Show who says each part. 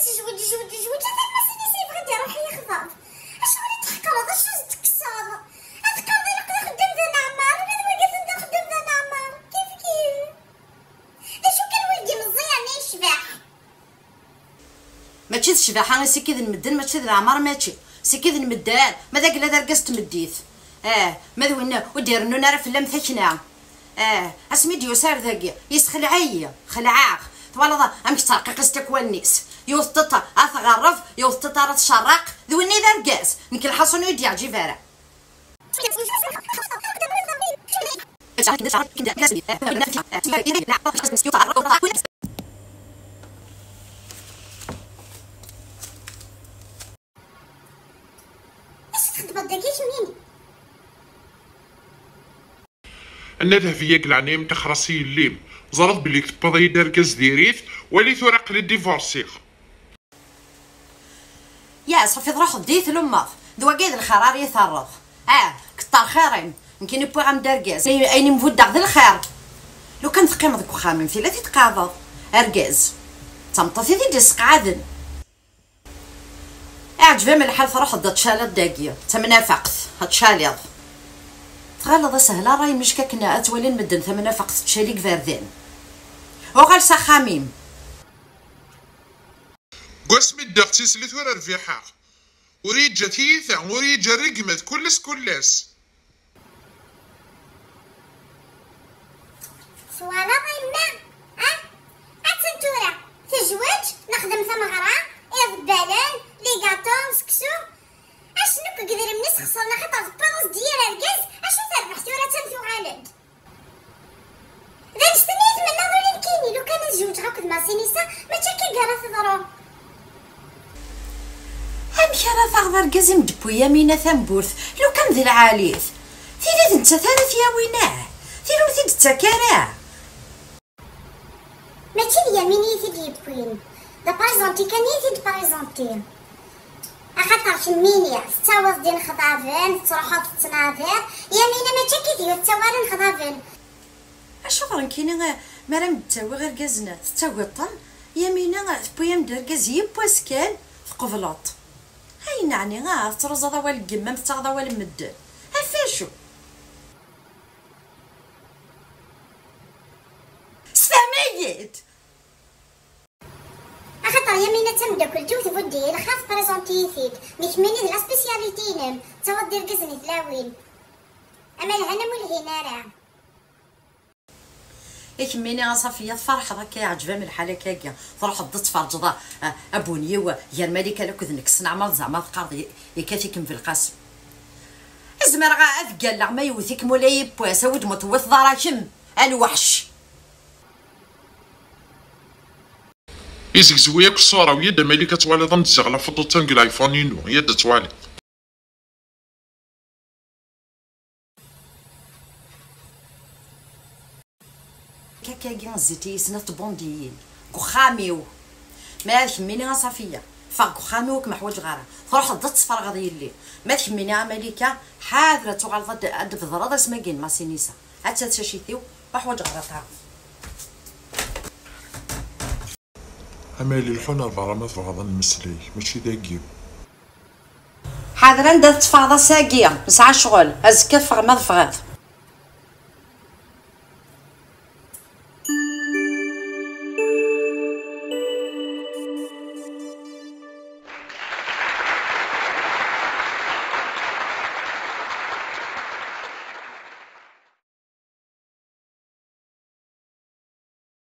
Speaker 1: تجود جود جود هذا المسيني سيف غادي يروح يخضب اش غادي تحقر اش تكسر هاد القرض يقدر خدام ذا نعمار ولا هو قالت انت خدام ذا نعمار كيف شو كان ولدي مزيان يشبح
Speaker 2: ماشي تشبح انا سكيد المدن ماشي ذا العمار ماشي سكيد المدان ماذا قال هذا رقصت مديت ماذا وين ودير نو نعرف لا مثكنا اسمي ديوسار ذاكي يسخلعي خلعاق والله امك ترقق استكوانيس يوثطا اثغرف يوثطا راه تشرق ذويني ذا رقاس نك الحصن يدي عجي فارع
Speaker 3: أنا ذهبية قلعني تخرسي الليم زرط بلي كتبضي داركاز ديريث ولي ثورا قلي ديفورسيغ
Speaker 2: يا صافي روح ديت لماض دوا قيد الخرار يثرض كتر خيرين يمكن يبغي غام داركاز ايني مفودع ذا الخير لو كان تقيم ذاك وخامم في لا تتقاضض اركاز تمطفي دي سقعدن عجبها من الحال تروح دا تشالط داكيا تمنافقت هتشاليض تغلظ سهله راهي مش كنا اتولي نمدن تمنافقت تشاليك فاردين وغال سخاميم
Speaker 3: قسمي الدغتي سلي ثورا رفيحة وريد جاتيثا وريد جرقمت كلس
Speaker 1: سوالا ضيما اتنتورا تزوج نخدم ثمغرة بالان لي كاطون سكسو اشنو كقدر منس خسرنا خطر باروس ديال الركاز اشنو تربح ثورا تنثوغالد ذا نستنيت من نظر يمكنني لو كان نزوج هاكد مع سينيسا ما تشكي قرا تضرب
Speaker 2: امك راه فاغ ركاز مدبو يمينة ثمبورث لو كان ذي العاليث ثيرا انت ثالث يا ويناه ثيرا ثيد التكارع
Speaker 1: ماشي اليميني ثيد يبوين دا باريزونتي كان يثيد باريزونتي اخاطر شمينيا تتاوز دين خضافن تروحو تتناظر يمينة ما تشكي ديو تاوالن خضافن
Speaker 2: اشغل كاينه مرام تاوي غير كازنا تاوطن يمينة بويام دركاز يبواس كان تقفلط هاي نعني تروز هذا وال القمام تاخذ وال المدن هفاشو ساميت
Speaker 1: اخاطر يمينة تمداكل جو تفدي الخاف بريزونتي يثيد ميكميني لا سبيسياليتي نم تاود دير كازني تلاوين اما الهنا والهنارة
Speaker 2: يكميني صافيه فرح ذاك يعجبها من الحاله كاكيا تروح تتفرج ذا ابونيه يا الملكه لو كذنك سنعمر زعما تقاضي يكاتيكم في القسم ازمر غا اثقال ما يوثيك مولاي بواس ود متوث ضراكم الوحش
Speaker 3: يزك زوياك الصورة ويد ملكة توالي ضم تزغلا فضل تنقل ايفون ينو يد توالي
Speaker 2: كاكا زيتي سنة بونديين كخاميو ما تهميني صافيه فاك خاميو كما حوايج غارة تروح تفرغ غادي الليل ما تهميني ملكه حاضره تغلط اد في ضرادة سماكين ما سينيسا حتى تشيثيو وحوايج غارة تعرف
Speaker 3: امالي الحنر برا ما تبغى المسلي ماشي داكيو
Speaker 2: حاضره ندات تفاضه ساقيه نسعى شغل ازكى فغ ما فغات